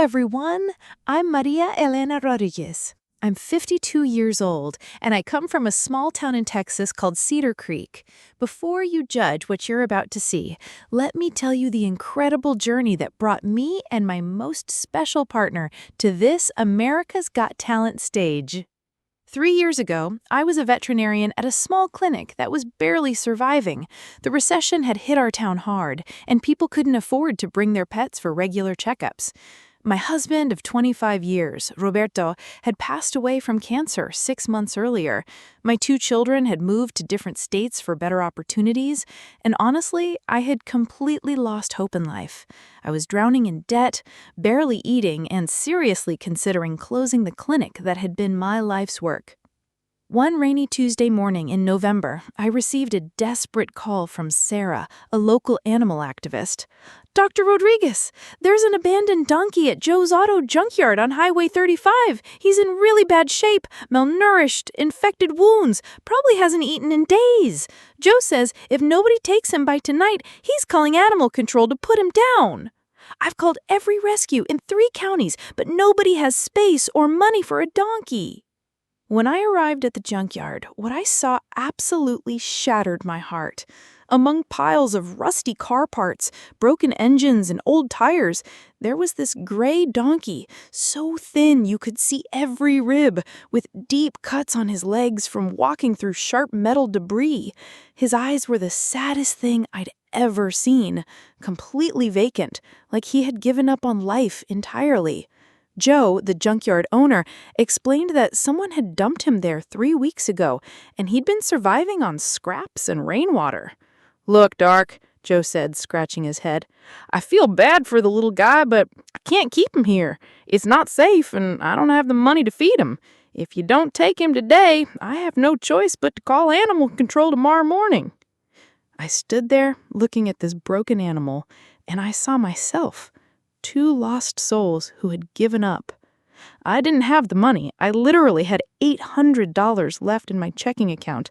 everyone. I'm Maria Elena Rodriguez. I'm 52 years old, and I come from a small town in Texas called Cedar Creek. Before you judge what you're about to see, let me tell you the incredible journey that brought me and my most special partner to this America's Got Talent stage. 3 years ago, I was a veterinarian at a small clinic that was barely surviving. The recession had hit our town hard, and people couldn't afford to bring their pets for regular checkups. My husband of 25 years, Roberto, had passed away from cancer 6 months earlier. My 2 children had moved to different states for better opportunities, and honestly, I had completely lost hope in life. I was drowning in debt, barely eating, and seriously considering closing the clinic that had been my life's work. One rainy Tuesday morning in November, I received a desperate call from Sarah, a local animal activist. "Dr. Rodriguez, there's an abandoned donkey at Joe's Auto Junkyard on Highway 35. He's in really bad shape, malnourished, infected wounds, probably hasn't eaten in days. Joe says if nobody takes him by tonight, he's calling animal control to put him down. I've called every rescue in 3 counties, but nobody has space or money for a donkey." When I arrived at the junkyard, what I saw absolutely shattered my heart. Among piles of rusty car parts, broken engines, and old tires, there was this gray donkey, so thin you could see every rib, with deep cuts on his legs from walking through sharp metal debris. His eyes were the saddest thing I'd ever seen, completely vacant, like he had given up on life entirely. Joe, the junkyard owner, explained that someone had dumped him there 3 weeks ago, and he'd been surviving on scraps and rainwater. "Look, Dark," Joe said, scratching his head. "I feel bad for the little guy, but I can't keep him here. It's not safe, and I don't have the money to feed him. If you don't take him today, I have no choice but to call animal control tomorrow morning." I stood there, looking at this broken animal, and I saw myself. 2 lost souls who had given up. I didn't have the money. I literally had $800 left in my checking account,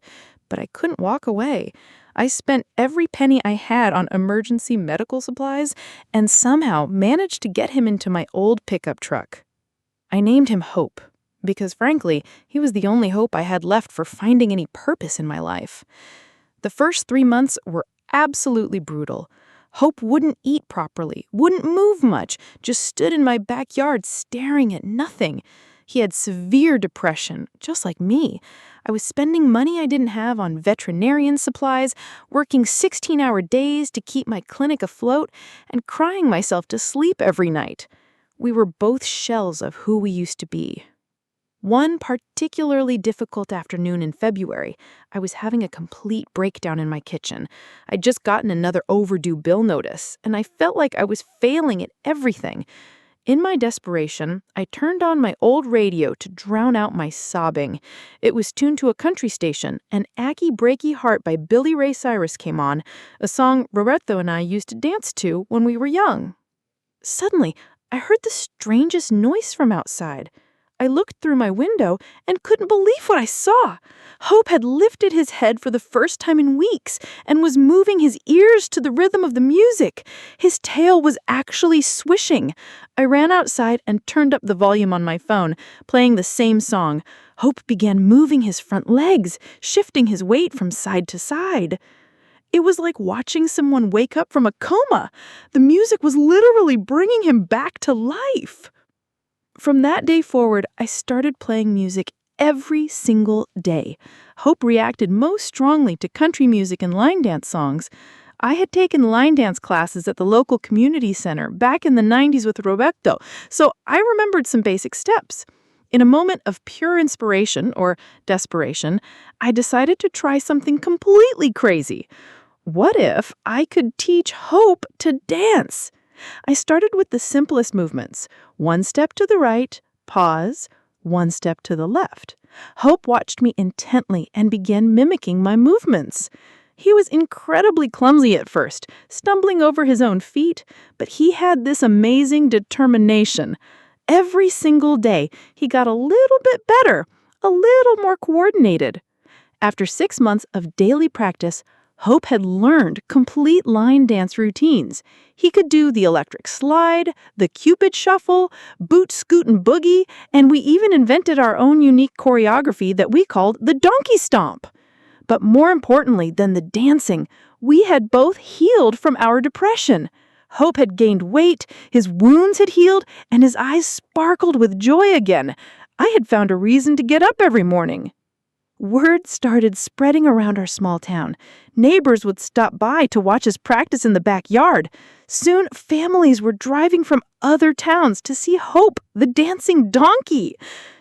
but I couldn't walk away. I spent every penny I had on emergency medical supplies and somehow managed to get him into my old pickup truck. I named him Hope because, frankly, he was the only hope I had left for finding any purpose in my life. The first 3 months were absolutely brutal. Hope wouldn't eat properly, wouldn't move much, just stood in my backyard staring at nothing. He had severe depression, just like me. I was spending money I didn't have on veterinarian supplies, working 16-hour days to keep my clinic afloat, and crying myself to sleep every night. We were both shells of who we used to be. One particularly difficult afternoon in February, I was having a complete breakdown in my kitchen. I'd just gotten another overdue bill notice, and I felt like I was failing at everything. In my desperation, I turned on my old radio to drown out my sobbing. It was tuned to a country station, and Achy Breaky Heart by Billy Ray Cyrus came on, a song Roberto and I used to dance to when we were young. Suddenly, I heard the strangest noise from outside. I looked through my window and couldn't believe what I saw. Hope had lifted his head for the first time in weeks and was moving his ears to the rhythm of the music. His tail was actually swishing. I ran outside and turned up the volume on my phone, playing the same song. Hope began moving his front legs, shifting his weight from side to side. It was like watching someone wake up from a coma. The music was literally bringing him back to life. From that day forward, I started playing music every single day. Hope reacted most strongly to country music and line dance songs. I had taken line dance classes at the local community center back in the 90s with Roberto, so I remembered some basic steps. In a moment of pure inspiration, or desperation, I decided to try something completely crazy. What if I could teach Hope to dance? I started with the simplest movements. 1 step to the right, pause, 1 step to the left. Hope watched me intently and began mimicking my movements. He was incredibly clumsy at first, stumbling over his own feet, but he had this amazing determination. Every single day, he got a little bit better, a little more coordinated. After 6 months of daily practice, Hope had learned complete line dance routines. He could do the electric slide, the Cupid shuffle, boot scoot and boogie, and we even invented our own unique choreography that we called the donkey stomp. But more importantly than the dancing, we had both healed from our depression. Hope had gained weight, his wounds had healed, and his eyes sparkled with joy again. I had found a reason to get up every morning. Word started spreading around our small town. Neighbors would stop by to watch us practice in the backyard. Soon, families were driving from other towns to see Hope, the dancing donkey.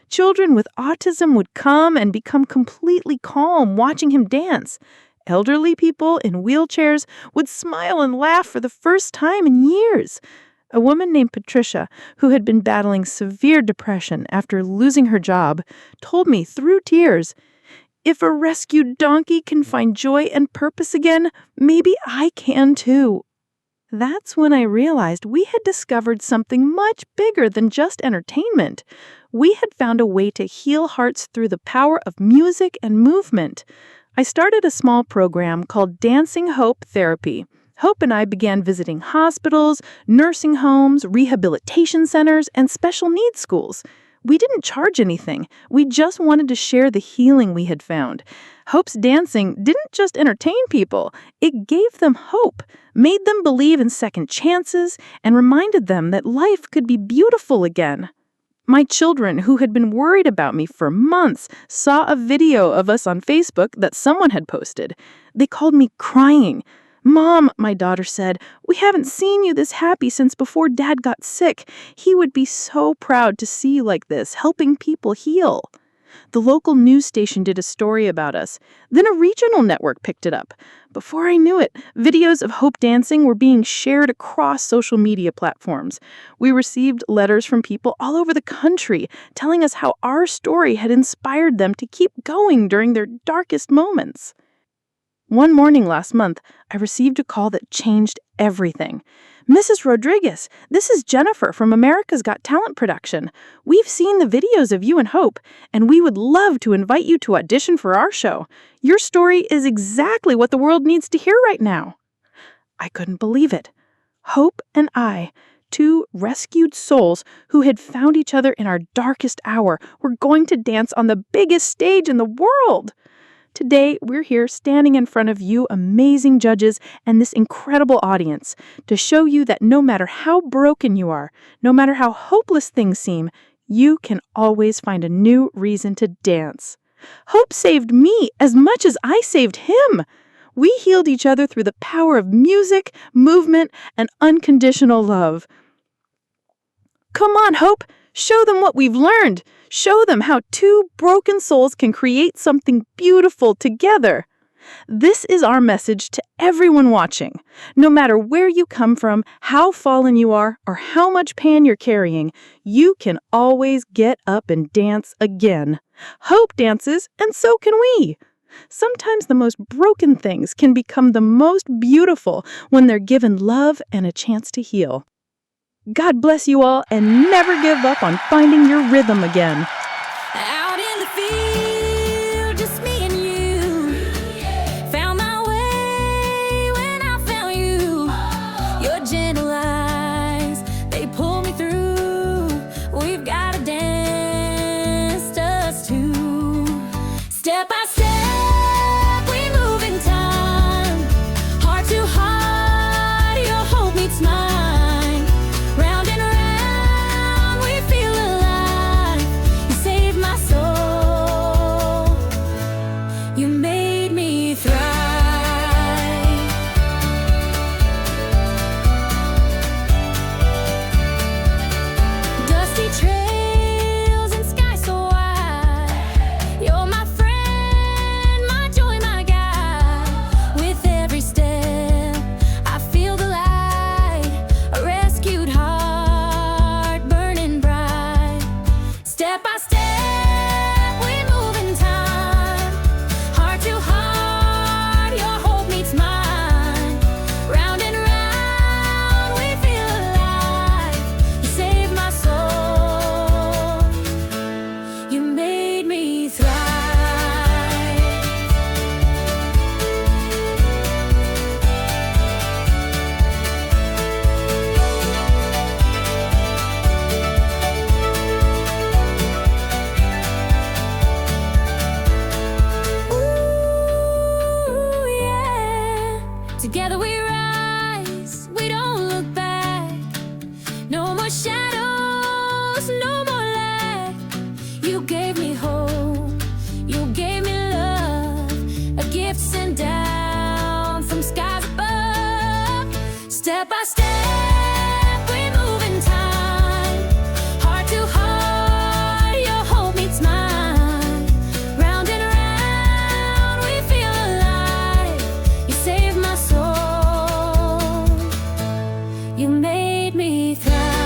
Children with autism would come and become completely calm watching him dance. Elderly people in wheelchairs would smile and laugh for the first time in years. A woman named Patricia, who had been battling severe depression after losing her job, told me through tears, "If a rescued donkey can find joy and purpose again, maybe I can too." That's when I realized we had discovered something much bigger than just entertainment. We had found a way to heal hearts through the power of music and movement. I started a small program called Dancing Hope Therapy. Hope and I began visiting hospitals, nursing homes, rehabilitation centers, and special needs schools. We didn't charge anything. We just wanted to share the healing we had found. Hope's dancing didn't just entertain people. It gave them hope, made them believe in second chances, and reminded them that life could be beautiful again. My children, who had been worried about me for months, saw a video of us on Facebook that someone had posted. They called me crying. "Mom," my daughter said, "we haven't seen you this happy since before Dad got sick. He would be so proud to see you like this, helping people heal." The local news station did a story about us. Then a regional network picked it up. Before I knew it, videos of Hope dancing were being shared across social media platforms. We received letters from people all over the country telling us how our story had inspired them to keep going during their darkest moments. One morning last month, I received a call that changed everything. "Mrs. Rodriguez, this is Jennifer from America's Got Talent production. We've seen the videos of you and Hope, and we would love to invite you to audition for our show. Your story is exactly what the world needs to hear right now." I couldn't believe it. Hope and I, two rescued souls who had found each other in our darkest hour, were going to dance on the biggest stage in the world. Today, we're here standing in front of you amazing judges and this incredible audience to show you that no matter how broken you are, no matter how hopeless things seem, you can always find a new reason to dance. Hope saved me as much as I saved him. We healed each other through the power of music, movement, and unconditional love. Come on, Hope. Show them what we've learned. Show them how two broken souls can create something beautiful together. This is our message to everyone watching. No matter where you come from, how fallen you are, or how much pain you're carrying, you can always get up and dance again. Hope dances, and so can we. Sometimes the most broken things can become the most beautiful when they're given love and a chance to heal. God bless you all, and never give up on finding your rhythm again. Out in the field, just me and you. Found my way when I found you. Your gentle eyes, they pull me through. We've got to dance, us two. Step by step, we move in time. Heart to heart, your hope meets mine. Step by step, we move in time. Heart to Step by step, we move in time. Heart to heart, your hope meets mine. Round and round, we feel alive. You saved my soul. You made me thrive.